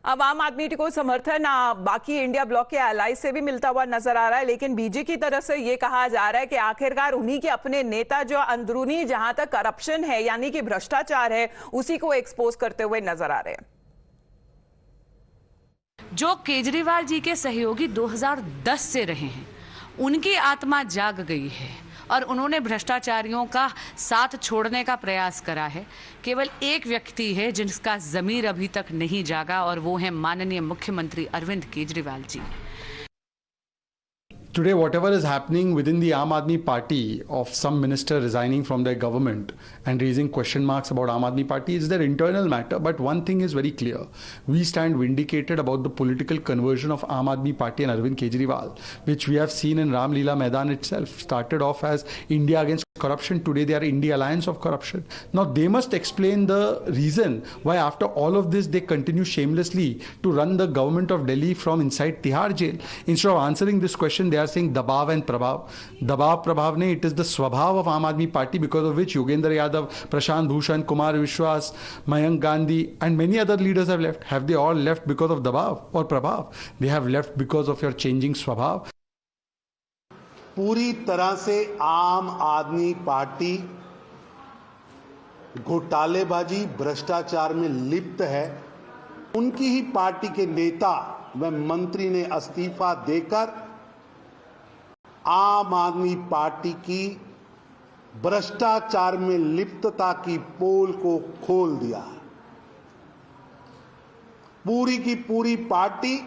अब आम आदमी को समर्थन बाकी इंडिया ब्लॉक के एलाई से भी मिलता हुआ नजर आ रहा है, लेकिन बीजेपी की तरफ से ये कहा जा रहा है कि आखिरकार उन्हीं के अपने नेता जो अंदरूनी जहां तक करप्शन है यानी कि भ्रष्टाचार है उसी को एक्सपोज करते हुए नजर आ रहे हैं। जो केजरीवाल जी के सहयोगी 2010 से रहे हैं उनकी आत्मा जाग गई है और उन्होंने भ्रष्टाचारियों का साथ छोड़ने का प्रयास करा है। केवल एक व्यक्ति है जिसका ज़मीर अभी तक नहीं जागा और वो है माननीय मुख्यमंत्री Arvind Kejriwal ji. Today, whatever is happening within the Aam Aadmi Party of some minister resigning from their government and raising question marks about Aam Aadmi Party is their internal matter. But one thing is very clear. We stand vindicated about the political conversion of Aam Aadmi Party and Arvind Kejriwal, which we have seen in Ram Leela Maidan itself. Started off as India against corruption. Today, they are India Alliance of Corruption. Now, they must explain the reason why after all of this, they continue shamelessly to run the government of Delhi from inside Tihar jail. Instead of answering this question, they are saying Dabav and Prabhav. Dabav, Prabhav ne, it is the swabhav of Aam Aadmi Party because of which Yogendra Yadav, Prashant Bhushan, Kumar Vishwas, Mayank Gandhi and many other leaders have left. Have they all left because of Dabav or Prabhav? They have left because of your changing swabhav. पूरी तरह से आम आदमी party घोटालेबाजी भ्रष्टाचार में लिप्त है। उनकी ही पार्टी के नेता व मंत्री ने इस्तीफा देकर आम आदमी पार्टी की भ्रष्टाचार में लिप्तता की पोल को खोल दिया है। पूरी की पूरी पार्टी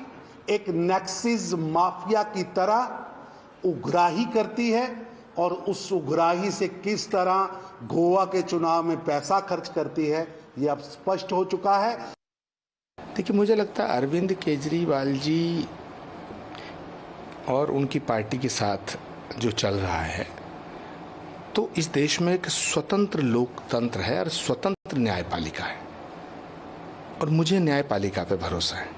एक नेक्सिस माफिया की तरह उग्राही करती है और उस उग्राही से किस तरह गोवा के चुनाव में पैसा खर्च करती है ये अब स्पष्ट हो चुका है। देखिए, मुझे लगता है अरविंद केजरीवाल जी और उनकी पार्टी के साथ जो चल रहा है तो इस देश में एक स्वतंत्र लोकतंत्र है और स्वतंत्र न्यायपालिका है और मुझे न्यायपालिका पे भरोसा है।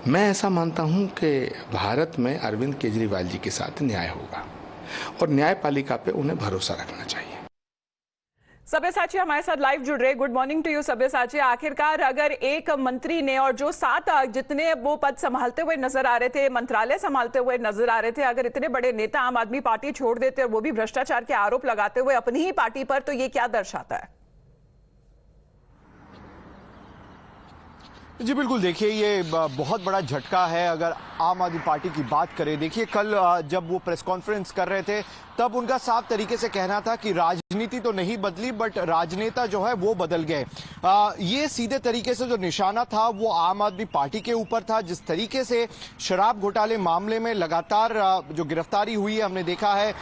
मैं ऐसा मानता हूं कि भारत में अरविंद केजरीवाल जी के साथ न्याय होगा और न्यायपालिका पे उन्हें भरोसा रखना चाहिए। सब्यसाची हमारे साथ लाइव जुड़ रहे। Good morning to you Sabyasachi. आखिरकार अगर एक मंत्री ने और जो 7 जितने वो पद संभालते हुए नजर आ रहे थे, मंत्रालय संभालते हुए नजर आ रहे थे, अगर इतने बड़े नेता आम आदमी पार्टी छोड़ देते और वो भी भ्रष्टाचार के आरोप लगाते हुए अपनी ही पार्टी पर, तो ये क्या दर्शाता है? जी बिल्कुल, देखिए ये बहुत बड़ा झटका है अगर आम आदमी पार्टी की बात करें। देखिए कल जब वो प्रेस कॉन्फ्रेंस कर रहे थे तब उनका साफ तरीके से कहना था कि राजनीति तो नहीं बदली बट राजनेता जो है वो बदल गए। ये सीधे तरीके से जो निशाना था वो आम आदमी पार्टी के ऊपर था। जिस तरीके से शराब घोटाले मामले में लगातार जो गिरफ्तारी हुई है, हमने देखा है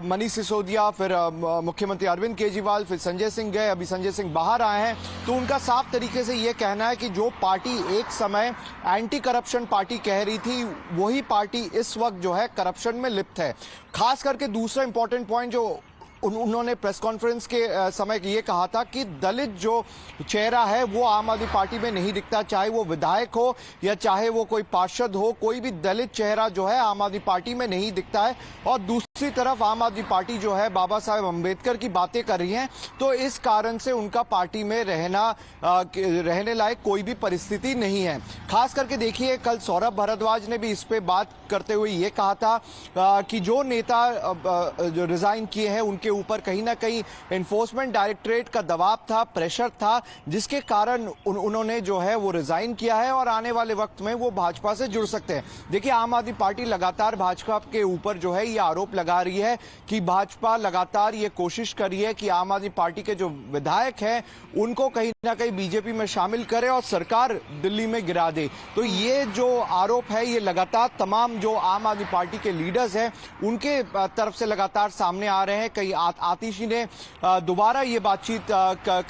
मनीष सिसोदिया, फिर मुख्यमंत्री अरविंद केजरीवाल, फिर संजय सिंह गए, अभी संजय सिंह बाहर आए हैं, तो उनका साफ तरीके से ये कहना है कि जो पार्टी एक समय एंटी करप्शन पार्टी कह रही थी वही पार्टी इस वक्त जो है करप्शन में लिप्त है। खास करके दूसरा इंपॉर्टेंट पॉइंट जो उन्होंने प्रेस कॉन्फ्रेंस के समय ये कहा था कि दलित जो चेहरा है वो आम आदमी पार्टी में नहीं दिखता, चाहे वो विधायक हो या चाहे वो कोई पार्षद हो, कोई भी दलित चेहरा जो है आम आदमी पार्टी में नहीं दिखता है। और दूसरी तरफ आम आदमी पार्टी जो है बाबा साहेब अम्बेडकर की बातें कर रही है, तो इस कारण से उनका पार्टी में रहने लायक कोई भी परिस्थिति नहीं है। खास करके देखिए कल सौरभ भारद्वाज ने भी इस पे बात करते हुए ये कहा था कि जो नेता जो रिजाइन किए हैं उनके ऊपर कहीं ना कहीं एनफोर्समेंट डायरेक्टरेट का दबाव था, प्रेशर था, जिसके कारण उन्होंने जो है वो रिजाइन किया है और आने वाले वक्त में वो भाजपा से जुड़ सकते हैं। देखिए आम आदमी पार्टी लगातार भाजपा के ऊपर जो है ये आरोप लगा रही है कि भाजपा लगातार ये कोशिश कर रही है कि आम आदमी पार्टी के जो विधायक हैं उनको कहीं ना कहीं बीजेपी में शामिल करे और सरकार दिल्ली में गिरा दे। तो ये जो आरोप है ये लगातार तमाम जो आम आदमी पार्टी के लीडर्स हैं उनके तरफ से लगातार सामने आ रहे हैं। कई आतिशी ने दोबारा ये बातचीत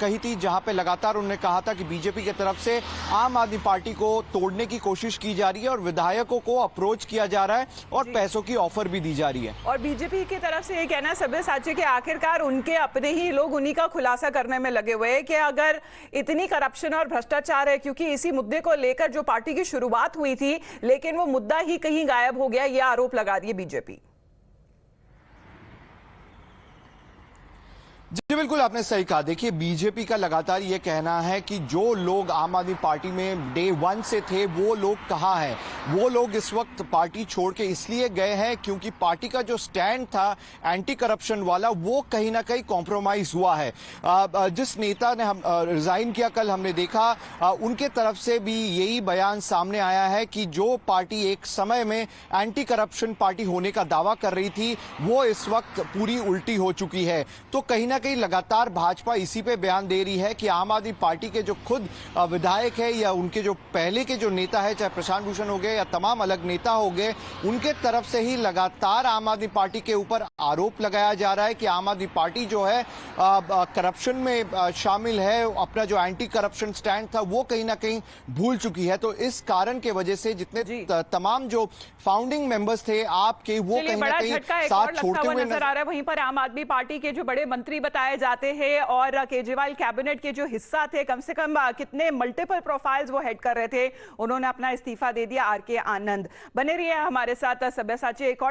कही थी जहां पे लगातार उन्होंने कहा था कि बीजेपी की तरफ से आम आदमी पार्टी को तोड़ने की कोशिश की जा रही है और विधायकों को अप्रोच किया जा रहा है और पैसों की ऑफर भी दी जा रही है। और बीजेपी की तरफ से ये कहना है सब्यसाची कि आखिरकार उनके अपने ही लोग उन्हीं का खुलासा करने में लगे हुए हैं कि अगर इतनी करप्शन और भ्रष्टाचार है, क्योंकि इसी मुद्दे को लेकर जो पार्टी की शुरुआत हुई थी लेकिन वो मुद्दा ही कहीं गायब हो गया, ये आरोप लगा रही है बीजेपी। जी बिल्कुल, आपने सही कहा। देखिए, बीजेपी का लगातार ये कहना है कि जो लोग आम आदमी पार्टी में डे 1 से थे वो लोग कहाँ हैं। वो लोग इस वक्त पार्टी छोड़ के इसलिए गए हैं क्योंकि पार्टी का जो स्टैंड था एंटी करप्शन वाला वो कहीं ना कहीं कॉम्प्रोमाइज हुआ है। जिस नेता ने हम रिजाइन किया, कल हमने देखा उनके तरफ से भी यही बयान सामने आया है कि जो पार्टी एक समय में एंटी करप्शन पार्टी होने का दावा कर रही थी वो इस वक्त पूरी उल्टी हो चुकी है। तो कहीं ना कहीं लगातार भाजपा इसी पे बयान दे रही है कि आम आदमी पार्टी के जो खुद विधायक है या उनके जो पहले के जो नेता है, चाहे प्रशांत भूषण हो गए या तमाम अलग नेता हो गए, उनके तरफ से ही लगातार आम आदमी पार्टी के ऊपर आरोप लगाया जा रहा है कि आम आदमी पार्टी जो है करप्शन में शामिल है, अपना जो एंटी करप्शन स्टैंड था वो कहीं ना कहीं भूल चुकी है। तो इस कारण के वजह से जितने तमाम जो फाउंडिंग मेंबर्स थे आपके, वो कहीं ना कहीं साथ छोड़ते हुए नजर आ रहा है। वहीं पर आम आदमी पार्टी के जो बड़े मंत्री बताए जाते हैं और केजरीवाल कैबिनेट के जो हिस्सा थे, कम से कम कितने मल्टीपल प्रोफाइल्स वो हेड कर रहे थे, उन्होंने अपना इस्तीफा दे दिया। आर के आनंद बने रहिए हमारे साथ। सब्यसाची एक और